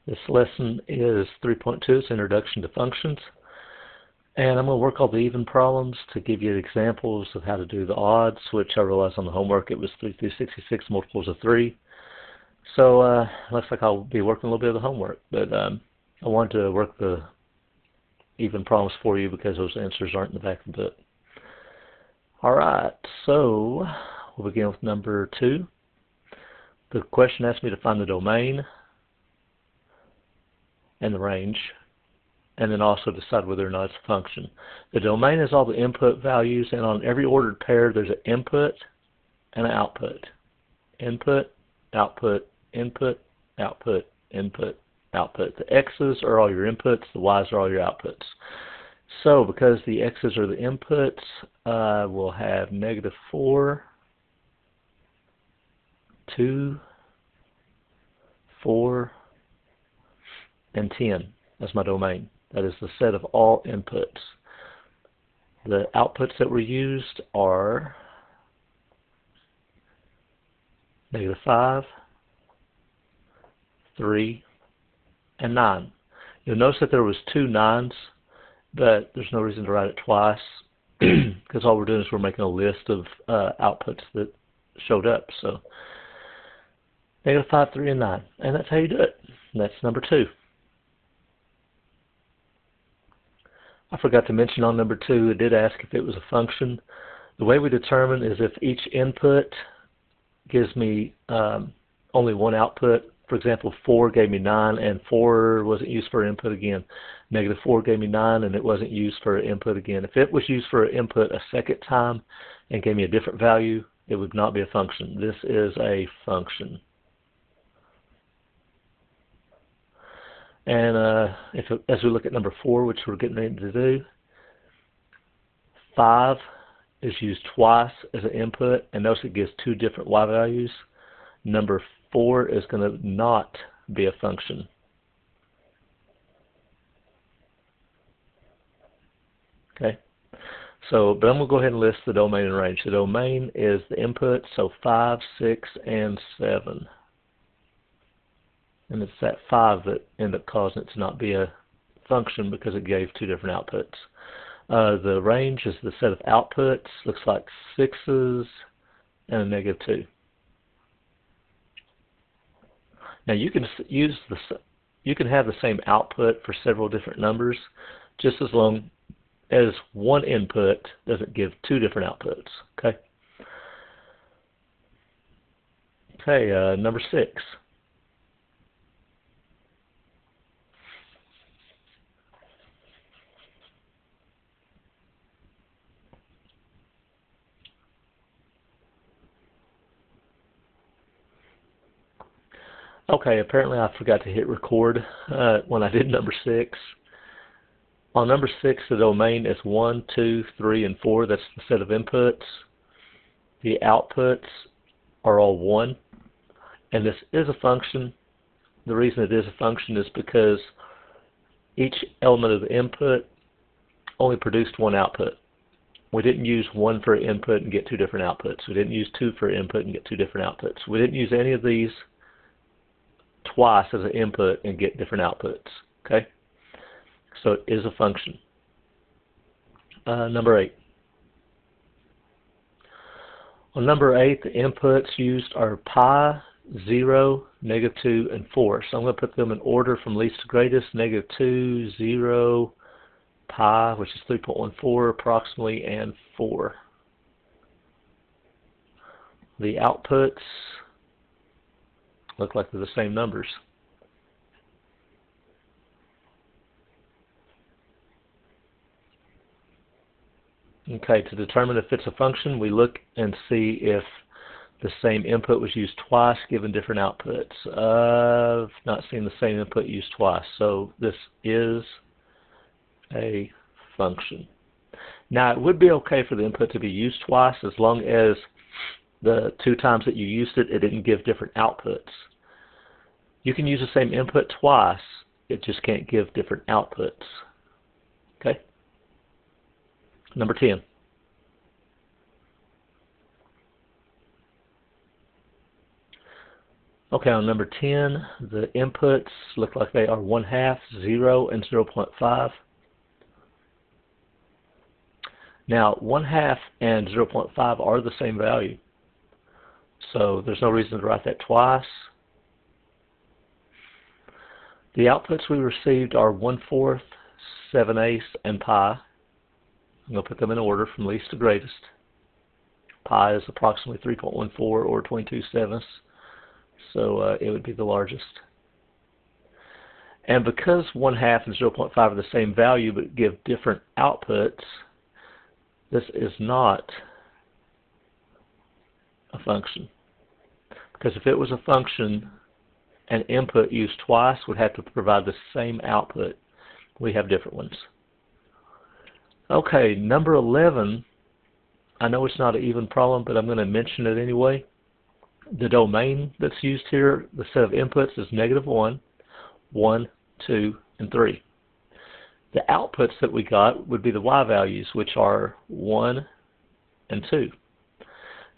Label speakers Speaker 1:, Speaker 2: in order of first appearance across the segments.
Speaker 1: This lesson is 3.2, it's Introduction to Functions. And I'm going to work all the even problems to give you examples of how to do the odds, which I realized on the homework it was 3 through 66 multiples of 3. So looks like I'll be working a little bit of the homework, but I wanted to work the even problems for you because those answers aren't in the back of the book. Alright, so we'll begin with number 2. The question asked me to find the domain and the range, and then also decide whether or not it's a function. The domain is all the input values, and on every ordered pair there's an input and an output. Input, output, input, output, input, output. The x's are all your inputs, the y's are all your outputs. So because the x's are the inputs, we'll have -4, 2, 4, and 10 as my domain. That is the set of all inputs. The outputs that were used are -5, 3, and 9. You'll notice that there was 2 9s, but there's no reason to write it twice because all we're doing is we're making a list of outputs that showed up. So -5, 3, and 9. And that's how you do it. And that's number 2. I forgot to mention on number 2, it did ask if it was a function. The way we determine is if each input gives me only one output. For example, 4 gave me 9 and 4 wasn't used for input again. -4 gave me 9 and it wasn't used for input again. If it was used for input a second time and gave me a different value, it would not be a function. This is a function. And as we look at number 4, which we're getting ready to do, 5 is used twice as an input, and notice it gives 2 different y values. Number 4 is going to not be a function. Okay, so but I'm going to go ahead and list the domain and range. The domain is the input, so 5, 6, and 7. And it's that 5 that ended up causing it to not be a function because it gave 2 different outputs. The range is the set of outputs. Looks like 6's and a -2. Now you can have the same output for several different numbers, just as long as one input doesn't give 2 different outputs. Okay. Okay. Number 6. Okay, apparently I forgot to hit record when I did number 6. On number 6, the domain is 1, 2, 3, and 4. That's the set of inputs. The outputs are all 1. And this is a function. The reason it is a function is because each element of the input only produced one output. We didn't use 1 for input and get 2 different outputs. We didn't use 2 for input and get 2 different outputs. We didn't use any of these twice as an input and get different outputs. Okay, so it is a function. Number 8. On number 8, the inputs used are pi, 0, -2, and 4. So I'm going to put them in order from least to greatest: -2, 0, pi, which is 3.14 approximately, and 4. The outputs look like they're the same numbers. Okay, to determine if it's a function, we look and see if the same input was used twice given different outputs. I've not seen the same input used twice, so this is a function. Now, it would be okay for the input to be used twice as long as the 2 times that you used it, it didn't give different outputs. You can use the same input twice, it just can't give different outputs. Okay? Number 10. Okay, on number 10, the inputs look like they are 1/2, 0, and 0.5. Now, 1/2 and 0.5 are the same value, so there's no reason to write that twice. The outputs we received are 1/4, 7/8, and pi. I'm going to put them in order from least to greatest. Pi is approximately 3.14 or 22/7, so it would be the largest. And because 1/2 and 0.5 are the same value but give different outputs, this is not a function. Because if it was a function, an input used twice would have to provide the same output. We have different ones. Okay, number 11, I know it's not an even problem, but I'm going to mention it anyway. The domain that's used here, the set of inputs, is -1, 1, 2, and 3. The outputs that we got would be the y values, which are 1 and 2.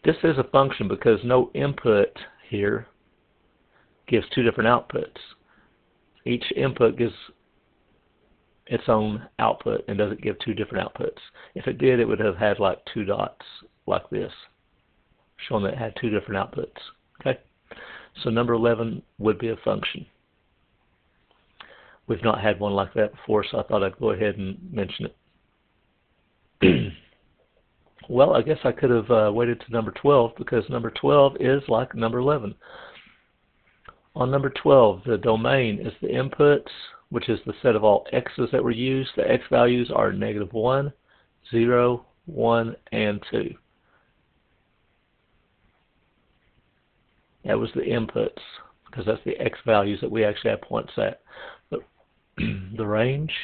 Speaker 1: This is a function because no input here gives two different outputs. Each input gives its own output and doesn't give two different outputs. If it did, it would have had like two dots like this, showing that it had two different outputs. Okay, so number 11 would be a function. We've not had one like that before, so I thought I'd go ahead and mention it. Well, I guess I could have waited to number 12 because number 12 is like number 11. On number 12, the domain is the inputs, which is the set of all x's that were used. The x values are -1, 0, 1, and 2. That was the inputs because that's the x values that we actually have points at. But the range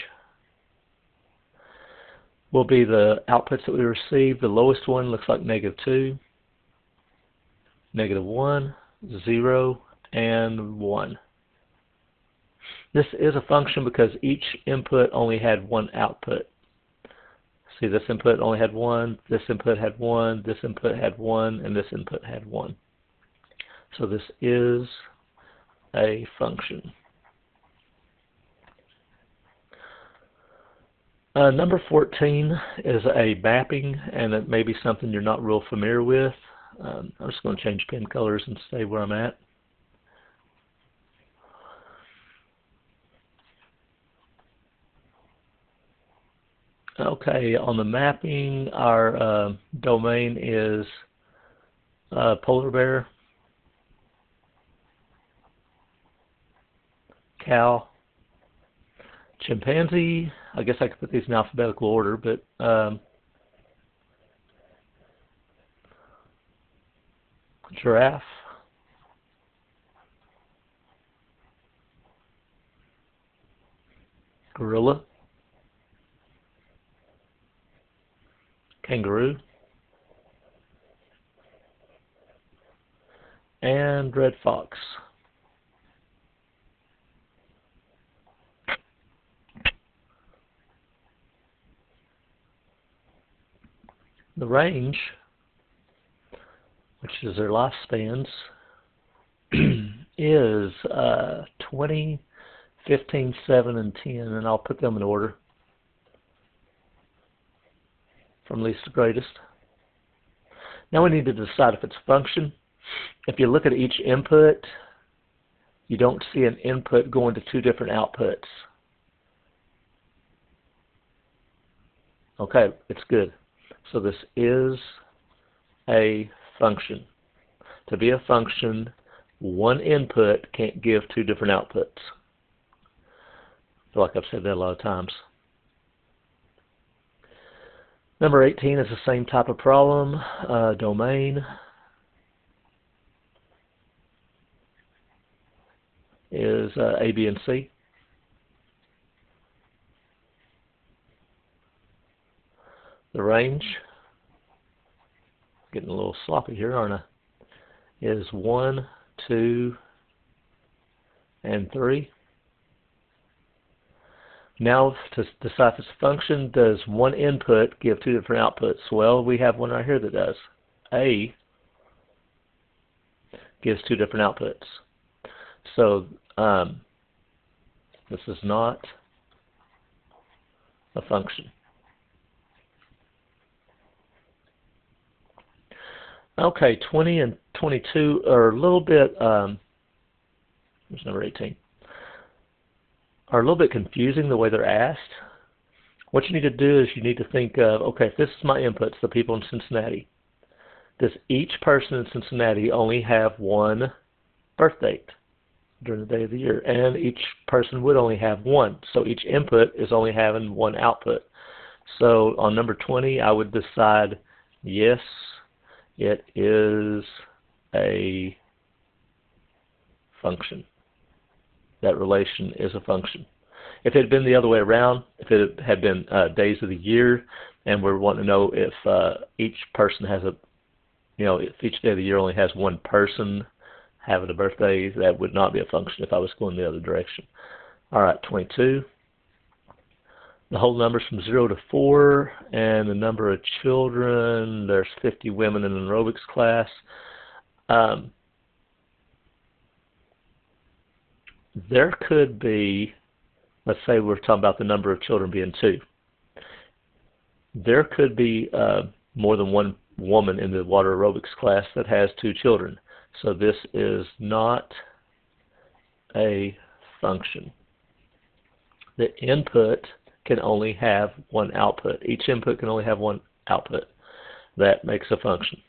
Speaker 1: will be the outputs that we received. The lowest one looks like -2, -1, 0, and 1. This is a function because each input only had one output. See, this input only had one, this input had one, this input had one, and this input had one. So this is a function. Number 14 is a mapping, and it may be something you're not real familiar with. I'm just going to change pen colors and stay where I'm at. Okay, on the mapping, our domain is polar bear, cow, chimpanzee. I guess I could put these in alphabetical order, but giraffe, gorilla, kangaroo, and red fox. The range, which is their lifespans, is 20, 15, 7, and 10, and I'll put them in order from least to greatest. Now we need to decide if it's a function. If you look at each input, you don't see an input going to two different outputs. Okay, it's good. So this is a function. To be a function, one input can't give two different outputs. I feel like I've said that a lot of times. Number 18 is the same type of problem. Domain is A, B, and C. The range, getting a little sloppy here, aren't I? Is 1, 2, and 3. Now to decide if it's a function, does one input give two different outputs? Well, we have one right here that does. A gives two different outputs. So this is not a function. Okay, 20 and 22 are a little bit, here's number 18, are a little bit confusing the way they're asked. What you need to do is you need to think of, okay, if this is my inputs, the people in Cincinnati, does each person in Cincinnati only have one birth date during the day of the year? And each person would only have one. So each input is only having one output. So on number 20, I would decide, yes, it is a function. That relation is a function. If it had been the other way around, if it had been days of the year, and we're wanting to know if each person has a, if each day of the year only has one person having a birthday, that would not be a function if I was going the other direction. All right, 22. The whole numbers from 0 to 4, and the number of children, there's 50 women in an aerobics class. There could be, let's say we're talking about the number of children being 2. There could be more than one woman in the water aerobics class that has 2 children. So this is not a function. The input can only have one output. Each input can only have one output. That makes a function.